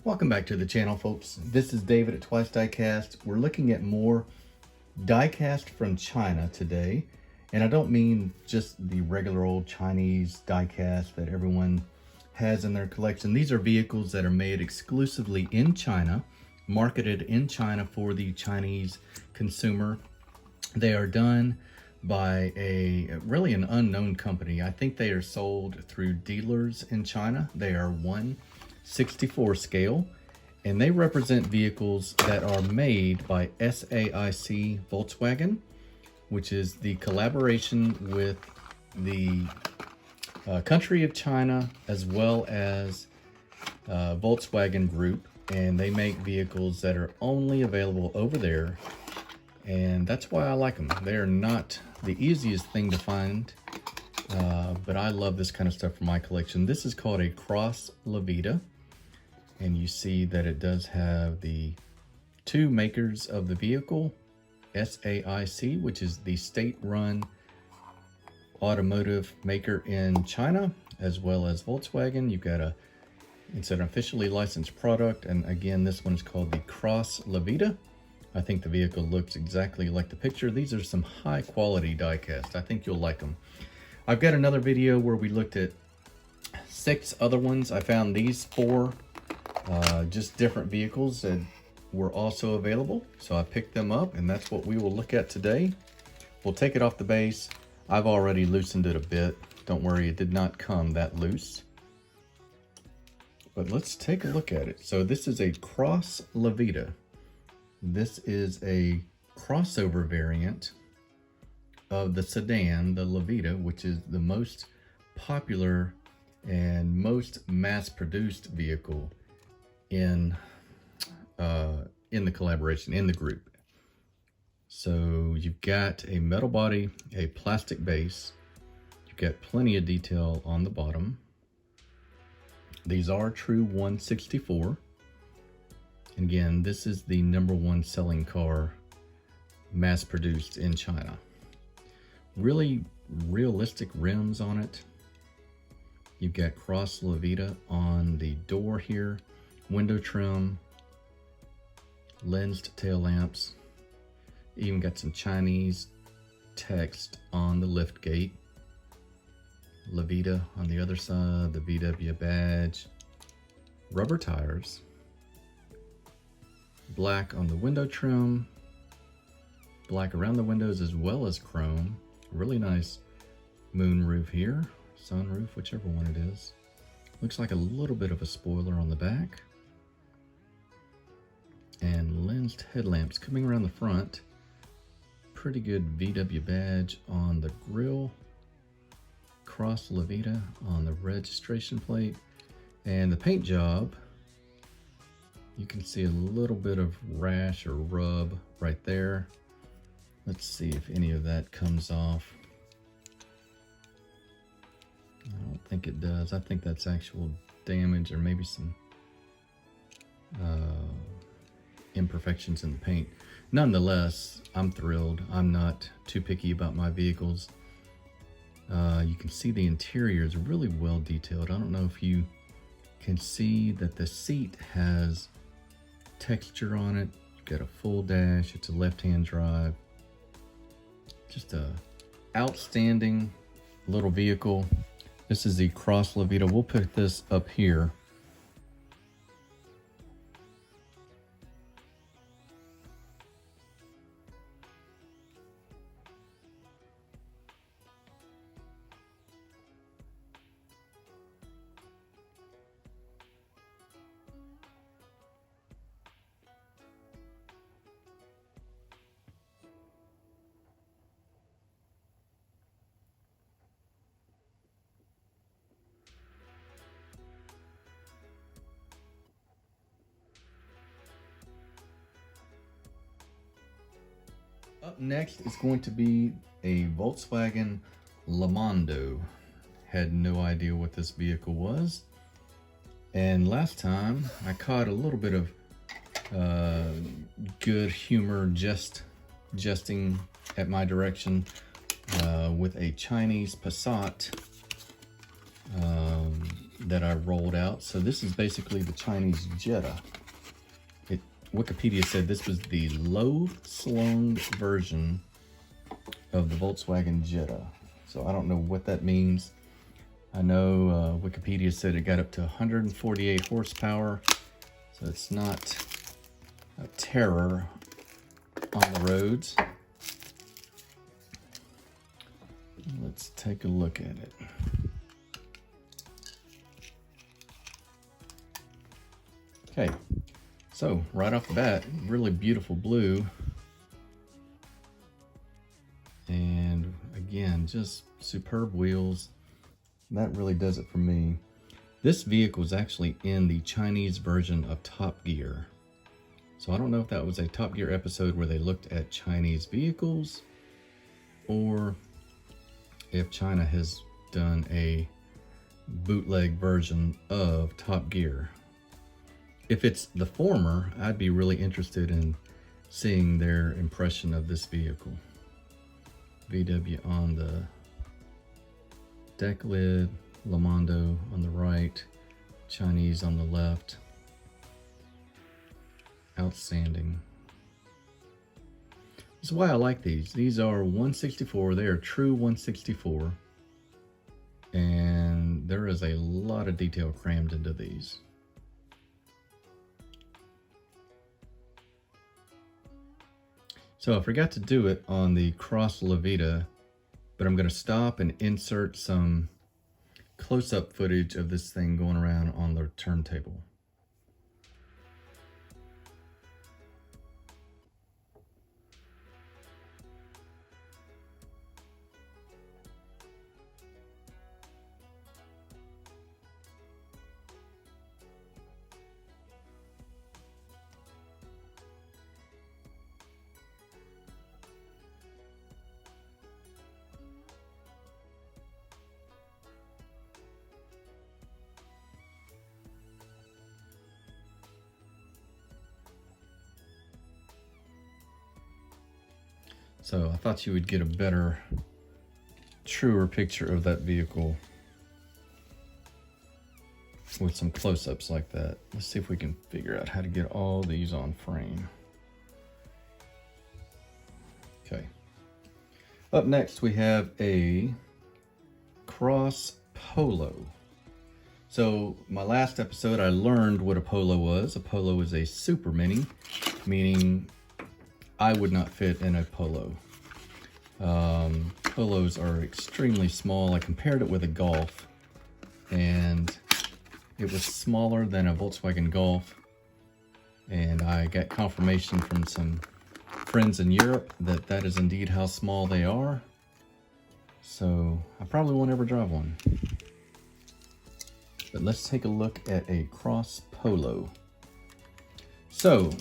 Welcome back to the channel, folks. This is David at TWYCE Diecast. We're looking at more diecast from China today. And I don't mean just the regular old Chinese diecast that everyone has in their collection. These are vehicles that are made exclusively in China, marketed in China for the Chinese consumer. They are done by really an unknown company. I think they are sold through dealers in China. They are 1/64 scale, and they represent vehicles that are made by SAIC Volkswagen, which is the collaboration with the country of China as well as Volkswagen Group, and they make vehicles that are only available over there, and that's why I like them. They are not the easiest thing to find, but I love this kind of stuff for my collection. This is called a Cross Lavita, and you see that it does have the two makers of the vehicle, SAIC, which is the state-run automotive maker in China, as well as Volkswagen. You've got it's an officially licensed product, and again, this one is called the Cross Lavita. I think the vehicle looks exactly like the picture. These are some high quality diecast. I think you'll like them. I've got another video where we looked at 6 other ones. I found these 4 just different vehicles that were also available, so I picked them up, and that's what we will look at today. We'll take it off the base. I've already loosened it a bit. Don't worry, it did not come that loose. But let's take a look at it. So this is a Cross Lavita. This is a crossover variant of the sedan, the Lavita, which is the most popular and most mass-produced vehicle in the collaboration, in the group. So you've got a metal body, a plastic base. You've got plenty of detail on the bottom. These are true 1/64. And again, this is the #1 selling car mass produced in China. Really realistic rims on it. You've got Cross Lavita on the door here, window trim, lensed tail lamps, even got some Chinese text on the lift gate. Lavita on the other side, the VW badge, rubber tires, black on the window trim, black around the windows as well as chrome. Really nice moon roof here, sunroof, whichever one it is. Looks like a little bit of a spoiler on the back. And lensed headlamps coming around the front. Pretty good VW badge on the grille. Cross Lavita on the registration plate. And the paint job, you can see a little bit of rash or rub right there. Let's see if any of that comes off. I don't think it does. I think that's actual damage or maybe some imperfections in the paint. Nonetheless, I'm thrilled. I'm not too picky about my vehicles. You can see the interior is really well detailed. I don't know if you can see that the seat has texture on it. You've got a full dash. It's a left-hand drive. Just a outstanding little vehicle. This is the Cross Lavita. We'll put this up here. Up next is going to be a Volkswagen Lamondo. Had no idea what this vehicle was. And last time I caught a little bit of good humor jesting at my direction with a Chinese Passat that I rolled out. So this is basically the Chinese Jetta. Wikipedia said this was the low-slung version of the Volkswagen Jetta. So I don't know what that means. I know Wikipedia said it got up to 148 horsepower. So it's not a terror on the roads. Let's take a look at it. Okay, so right off the bat, really beautiful blue. And again, just superb wheels. That really does it for me. This vehicle is actually in the Chinese version of Top Gear. So I don't know if that was a Top Gear episode where they looked at Chinese vehicles, or if China has done a bootleg version of Top Gear. If it's the former, I'd be really interested in seeing their impression of this vehicle. VW on the deck lid, Lamondo on the right, Chinese on the left. Outstanding. This is why I like these. These are 164. They are true 164. And there is a lot of detail crammed into these. So I forgot to do it on the Cross Lavita, but I'm going to stop and insert some close-up footage of this thing going around on the turntable. So I thought you would get a better, truer picture of that vehicle with some close-ups like that. Let's see if we can figure out how to get all these on frame. Okay. Up next we have a Cross Polo. So my last episode I learned what a Polo was. A Polo is a super mini, meaning I would not fit in a Polo. Polos are extremely small. I compared it with a Golf, and it was smaller than a Volkswagen Golf. And I got confirmation from some friends in Europe that that is indeed how small they are. So I probably won't ever drive one. But let's take a look at a Cross Polo. So,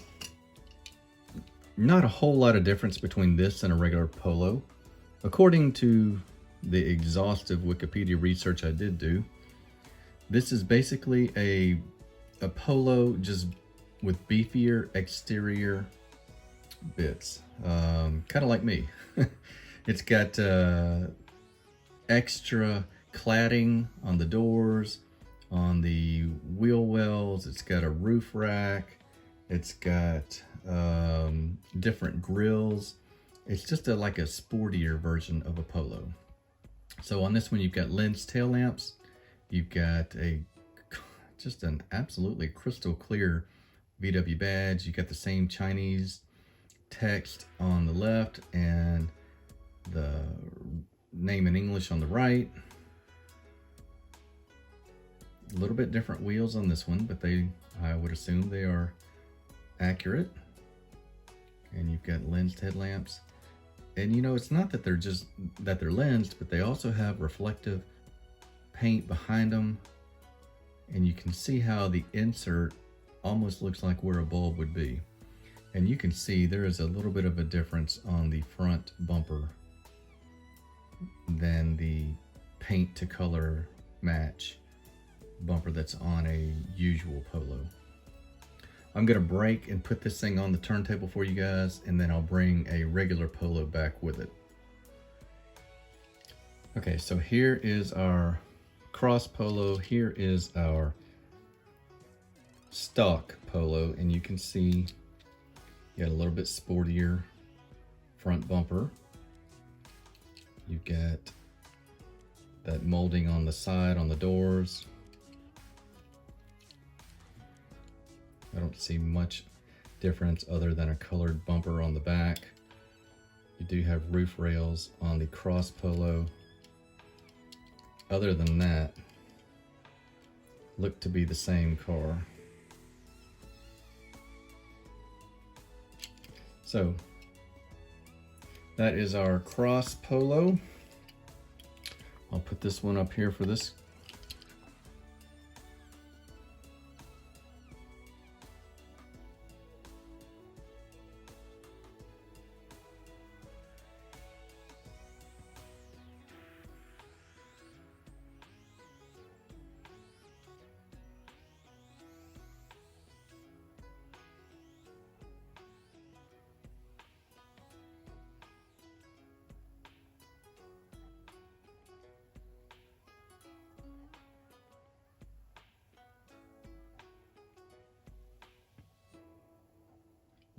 not a whole lot of difference between this and a regular Polo. According to the exhaustive Wikipedia research I did do, this is basically a Polo just with beefier exterior bits. Kind of like me. It's got extra cladding on the doors, on the wheel wells. It's got a roof rack. It's got different grills. It's just like a sportier version of a Polo. So on this one, you've got lens tail lamps. You've got just an absolutely crystal clear VW badge. You got the same Chinese text on the left and the name in English on the right. A little bit different wheels on this one, but I would assume they are accurate. And you've got lensed headlamps. And you know, it's not that they're lensed, but they also have reflective paint behind them. And you can see how the insert almost looks like where a bulb would be. And you can see there is a little bit of a difference on the front bumper than the paint to color match bumper that's on a usual Polo. I'm gonna break and put this thing on the turntable for you guys, and then I'll bring a regular Polo back with it. Okay, so here is our cross Polo. Here is our stock Polo, and you can see you got a little bit sportier front bumper. You got that molding on the side on the doors. I don't see much difference other than a colored bumper on the back. You do have roof rails on the cross Polo. Other than that, look to be the same car. So that is our cross Polo. I'll put this one up here for this.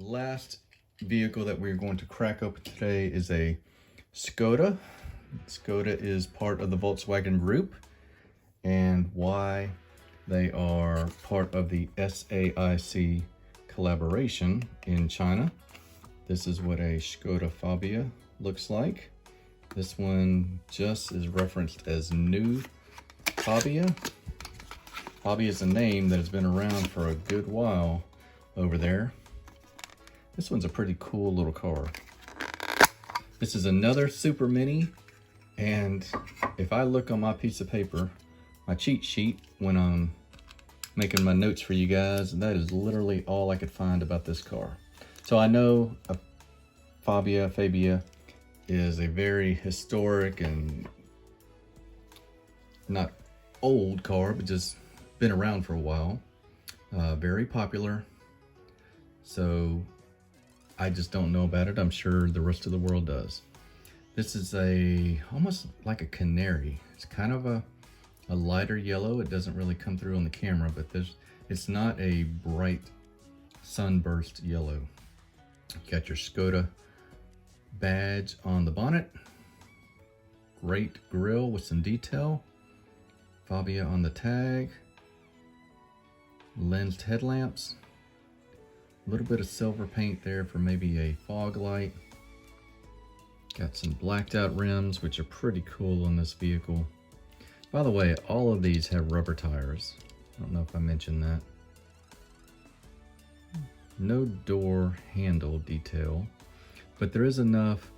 Last vehicle that we're going to crack open today is a Skoda. Skoda is part of the Volkswagen group, and why they are part of the SAIC collaboration in China. This is what a Skoda Fabia looks like. This one just is referenced as new Fabia. Fabia is a name that has been around for a good while over there. This one's a pretty cool little car. This is another super mini, and if I look on my piece of paper, my cheat sheet, when I'm making my notes for you guys, that is literally all I could find about this car. So I know a Fabia is a very historic and not old car, but just been around for a while. Very popular. So I just don't know about it. I'm sure the rest of the world does. This is almost like a canary. It's kind of a lighter yellow. It doesn't really come through on the camera, but it's not a bright sunburst yellow. You got your Skoda badge on the bonnet. Great grille with some detail. Fabia on the tag. Lensed headlamps. A little bit of silver paint there for maybe a fog light. Got some blacked out rims, which are pretty cool on this vehicle. By the way, all of these have rubber tires. I don't know if I mentioned that. No door handle detail, but there is enough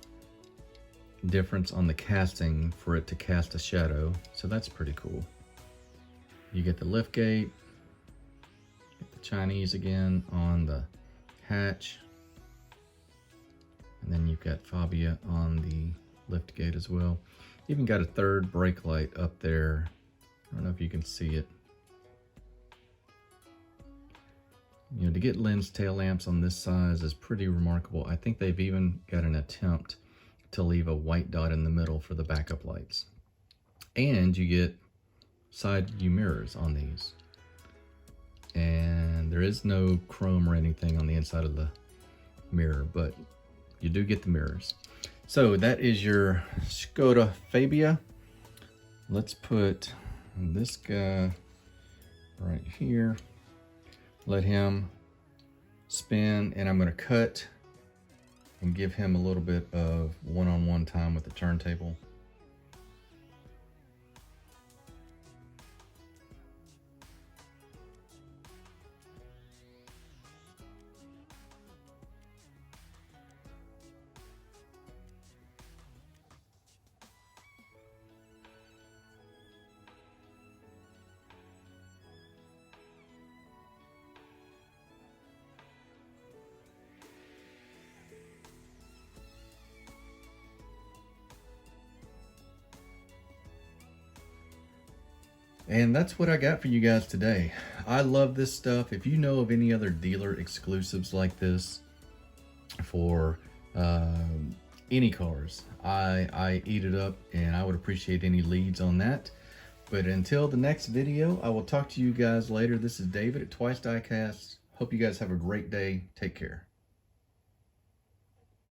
difference on the casting for it to cast a shadow, so that's pretty cool. You get the lift gate, get the Chinese again on the hatch, and then you've got Fabia on the lift gate as well. Even got a third brake light up there. I don't know if you can see it. You know, to get lens tail lamps on this size is pretty remarkable. I think they've even got an attempt to leave a white dot in the middle for the backup lights. And you get side view mirrors on these. And there is no chrome or anything on the inside of the mirror, but you do get the mirrors. So that is your Skoda Fabia. Let's put this guy right here. Let him spin, and I'm going to cut and give him a little bit of one-on-one time with the turntable. And that's what I got for you guys today. I love this stuff. If you know of any other dealer exclusives like this for any cars, I eat it up, and I would appreciate any leads on that. But until the next video, I will talk to you guys later. This is David at TWYCE Diecast. Hope you guys have a great day. Take care.